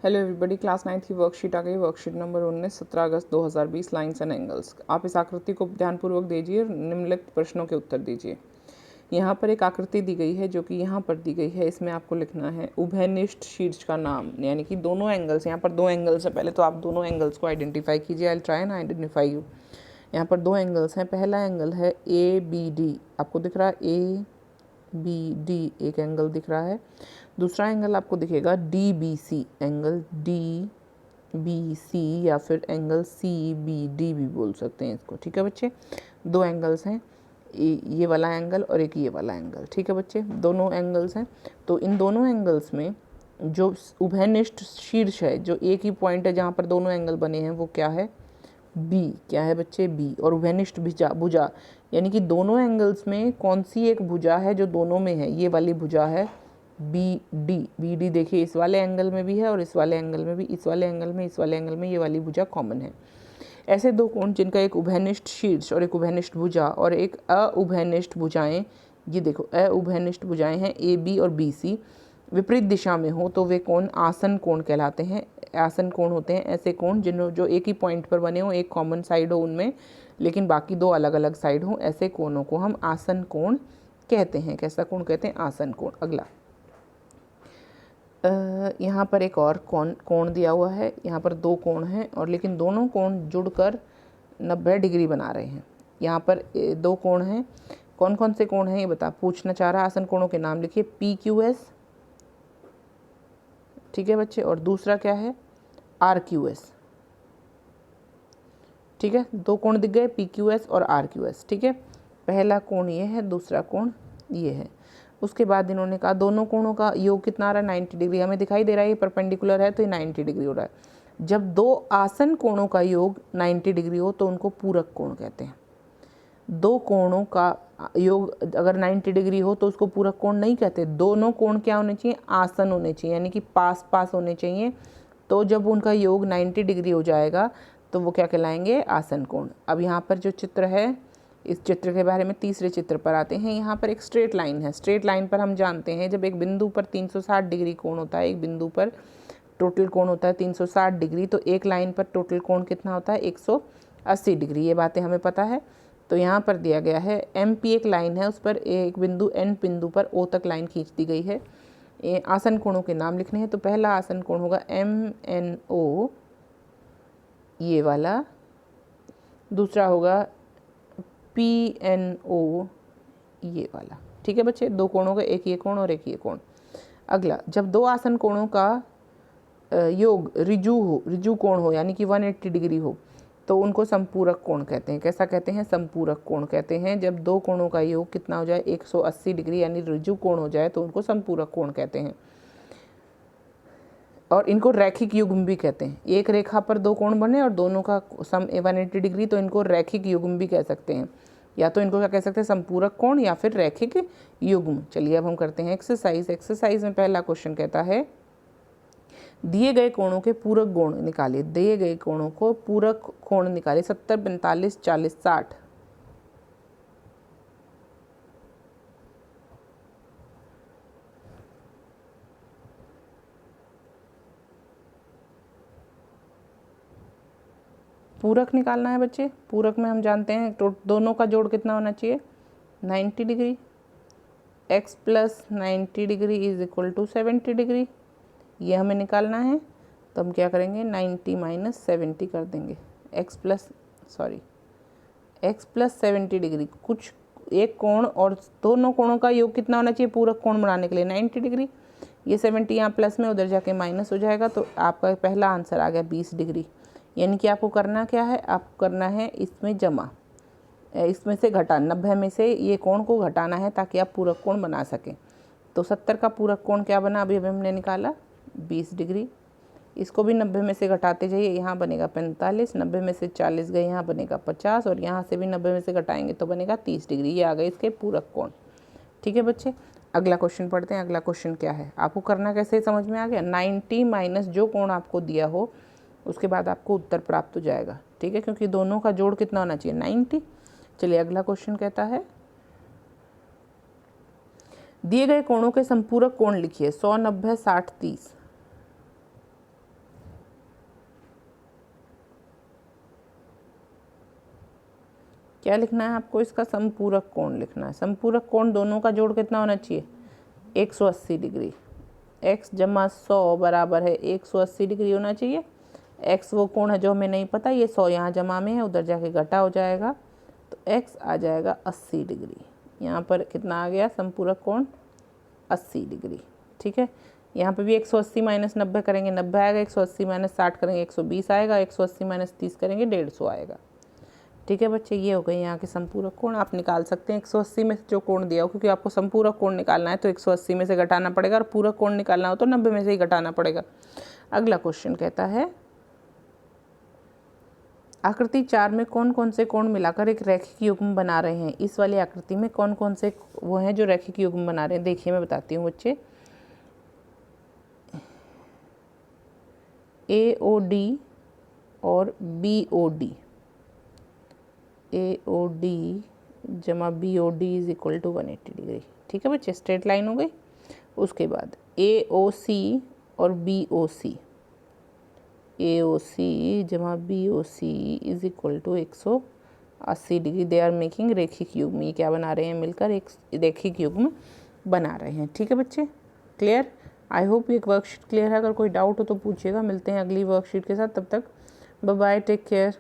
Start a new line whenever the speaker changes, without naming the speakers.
Hello everybody, class 9 की worksheet आ गई। Worksheet number 19 17 August 2020, lines and angles. आप इस आकृति को ध्यानपूर्वक दीजिए और निम्नलिखित प्रश्नों के उत्तर दीजिए। यहाँ पर एक आकृति दी गई है जो कि यहाँ पर दी गई है। इसमें आपको लिखना है उभयनिष्ठ शीर्ष का नाम, यानी कि दोनों एंगल्स। यहाँ पर दो एंगल्स है, पहले तो आप दोनों एंगल्स को आइडेंटिफाई कीजिए। I will try and identify you. यहाँ पर दो एंगल्स हैं। पहला एंगल है ABD, आपको दिख रहा है ABD एक एंगल दिख रहा है। दूसरा एंगल आपको दिखेगा DBC, एंगल DBC या फिर एंगल CBD भी बोल सकते हैं इसको। ठीक है बच्चे, दो एंगल्स हैं, ये वाला एंगल और एक ये वाला एंगल। ठीक है बच्चे, दोनों एंगल्स हैं। तो इन दोनों एंगल्स में जो उभयनिष्ठ शीर्ष है, जो एक ही पॉइंट है जहाँ पर दोनों एंगल बने हैं, वो क्या है? B। क्या है बच्चे? B। और उभयनिष्ठ भुजा यानी कि दोनों एंगल्स में कौन सी एक भुजा है जो दोनों में है? ये वाली भुजा है BD। देखिए, इस वाले एंगल में भी है और इस वाले एंगल में भी, इस वाले एंगल में, इस वाले एंगल में, ये वाली भुजा कॉमन है। ऐसे दो कोण जिनका एक उभयनिष्ठ शीर्ष और एक उभयनिष्ठ भुजा और एक अउभयनिष्ठ भुजाएं, ये देखो अउभयनिष्ठ भुजाएं हैं AB और BC, विपरीत दिशा में हो तो वे कोण आसन कोण कहलाते हैं। आसन कोण होते हैं ऐसे कोण जो एक ही पॉइंट पर बने हो, एक कॉमन साइड हो उनमें, लेकिन बाकी दो अलग अलग साइड हो, ऐसे कोणों को हम आसन कोण कहते हैं। कैसा कोण कहते हैं? आसन कोण। अगला, यहाँ पर एक और कोण दिया हुआ है। यहाँ पर दो कोण हैं और लेकिन दोनों कोण जुड़कर 90 डिग्री बना रहे हैं। यहाँ पर दो कोण हैं। कौन कौन से कोण हैं ये पूछना चाह रहा है। आसन कोणों के नाम लिखिए। PQS, ठीक है बच्चे, और दूसरा क्या है? RQS। ठीक है, दो कोण दिख गए, PQS और RQS। ठीक है, पहला कोण ये है, दूसरा कोण ये है। उसके बाद इन्होंने कहा दोनों कोणों का योग कितना आ रहा है? 90 डिग्री। हमें दिखाई दे रहा है ये परपेंडिकुलर है तो ये 90 डिग्री हो रहा है। जब दो आसन कोणों का योग 90 डिग्री हो तो उनको पूरक कोण कहते हैं। दो कोणों का योग अगर 90 डिग्री हो तो उसको पूरक कोण नहीं कहते। दोनों कोण क्या होने चाहिए? आसन होने चाहिए, यानी कि पास पास होने चाहिए। तो जब उनका योग 90 डिग्री हो जाएगा तो वो क्या कहलाएंगे? आसन कोण। अब यहाँ पर जो चित्र है, इस चित्र के बारे में तीसरे चित्र पर आते हैं। यहाँ पर एक स्ट्रेट लाइन है। स्ट्रेट लाइन पर हम जानते हैं जब एक बिंदु पर 360 डिग्री कोण होता है, एक बिंदु पर टोटल कोण होता है 360 डिग्री, तो एक लाइन पर टोटल कोण कितना होता है? 180 डिग्री। ये बातें हमें पता है। तो यहाँ पर दिया गया है MP एक लाइन है, उस पर एक बिंदु N बिंदु पर O तक लाइन खींच दी गई है। आसन कोणों के नाम लिखने हैं। तो पहला आसन कोण होगा MNO, ये वाला। दूसरा होगा PNO, ये वाला। ठीक है बच्चे, दो कोणों का, एक ये कोण और एक ये कोण। अगला, जब दो आसन कोणों का योग ऋजु कोण हो, यानी कि 180 डिग्री हो, तो उनको संपूरक कोण कहते हैं। कैसा कहते हैं? संपूरक कोण कहते हैं। जब दो कोणों का योग कितना हो जाए? 180 डिग्री, यानी ऋजु कोण हो जाए तो उनको संपूरक कोण कहते हैं। और इनको रैखिक युग्म भी कहते हैं। एक रेखा पर दो कोण बने और दोनों का सम 180 डिग्री, तो इनको रैखिक युग्म भी कह सकते हैं। या तो इनको क्या कह सकते हैं? संपूरक कोण या फिर रैखिक युग्म। चलिए अब हम करते हैं एक्सरसाइज। एक्सरसाइज में पहला क्वेश्चन कहता है दिए गए कोणों के पूरक कोण निकालिए। दिए गए कोणों को पूरक कोण निकालिए। 70, 45, 40, 60। पूरक निकालना है बच्चे। पूरक में हम जानते हैं तो दोनों का जोड़ कितना होना चाहिए? 90 degree. x plus 90 degree is equal to 70 degree, ये हमें निकालना है। तो हम क्या करेंगे? 90 माइनस 70 कर देंगे। x प्लस 70 डिग्री, कुछ एक कोण और दोनों कोणों का योग कितना होना चाहिए पूरक कोण बनाने के लिए? 90 डिग्री। ये 70 यहाँ प्लस में, उधर जाके माइनस हो जाएगा, तो आपका पहला आंसर आ गया 20 डिग्री। यानी कि आपको करना क्या है? आपको करना है इसमें जमा, इसमें से घटा, 90 में से ये कोण को घटाना है ताकि आप पूरक कोण बना सकें। तो 70 का पूरक कोण क्या बना? अभी हमने निकाला 20 डिग्री। इसको भी 90 में से घटाते जाइए, यहाँ बनेगा 45, 90 में से 40 गए, यहाँ बनेगा 50, और यहाँ से भी 90 में से घटाएंगे तो बनेगा 30 डिग्री। ये आ गए इसके पूरक कोण। ठीक है बच्चे, अगला क्वेश्चन पढ़ते हैं। अगला क्वेश्चन क्या है? आपको करना कैसे समझ में आ गया? 90 माइनस जो कोण आपको दिया हो उसके बाद आपको उत्तर प्राप्त हो जाएगा। ठीक है, क्योंकि दोनों का जोड़ कितना होना चाहिए? 90। चलिए अगला क्वेश्चन कहता है दिए गए कोणों के संपूरक कोण लिखिए। 100, 90, 60, 30। क्या लिखना है आपको, इसका समपूरक कोण लिखना है। समपूरक कोण दोनों का जोड़ कितना होना चाहिए, 180 डिग्री। x जमा 100 बराबर है 180 डिग्री होना चाहिए। x वो कोण है जो हमें नहीं पता, ये 100 यहाँ जमा में है, उधर जाके घटा हो जाएगा, तो x आ जाएगा 80 डिग्री। यहाँ पर कितना आ गया समपूरक कोण 80 डिग्री। ठीक है, यहाँ पे भी 180 माइनस 90 करेंगे 90 आएगा, 180 माइनस 60 करेंगे 120 आएगा, 180 माइनस 30 करेंगे 150 आएगा। ठीक है बच्चे, ये हो गए यहाँ के समपूरक कोण। आप निकाल सकते हैं 180 में से जो कोण दिया हो, क्योंकि आपको समपूरक कोण निकालना है तो 180 में से घटाना पड़ेगा, और पूरक कोण निकालना हो तो 90 में से ही घटाना पड़ेगा। अगला क्वेश्चन कहता है आकृति 4 में कौन कौन से कोण मिलाकर एक रैखिक युग्म बना रहे हैं। इस वाली आकृति में कौन कौन से वो हैं जो रैखिक युग्म बना रहे हैं। देखिए मैं बताती हूँ बच्चे, AOD और BOD, AOD जमा BOD is equal to 180 degree. ठीक है बच्चे, स्ट्रेट लाइन हो गई। उसके बाद AOC और BOC, AOC जमा BOC is equal to 180 degree. They are making रेखिक युग्म। ये क्या बना रहे हैं, मिलकर एक रेखिक युग्म बना रहे हैं। ठीक है बच्चे, क्लियर। आई होप ये वर्कशीट क्लियर है। अगर कोई डाउट हो तो पूछिएगा। मिलते हैं अगली वर्कशीट के साथ, तब तक बाय बाय, टेक केयर।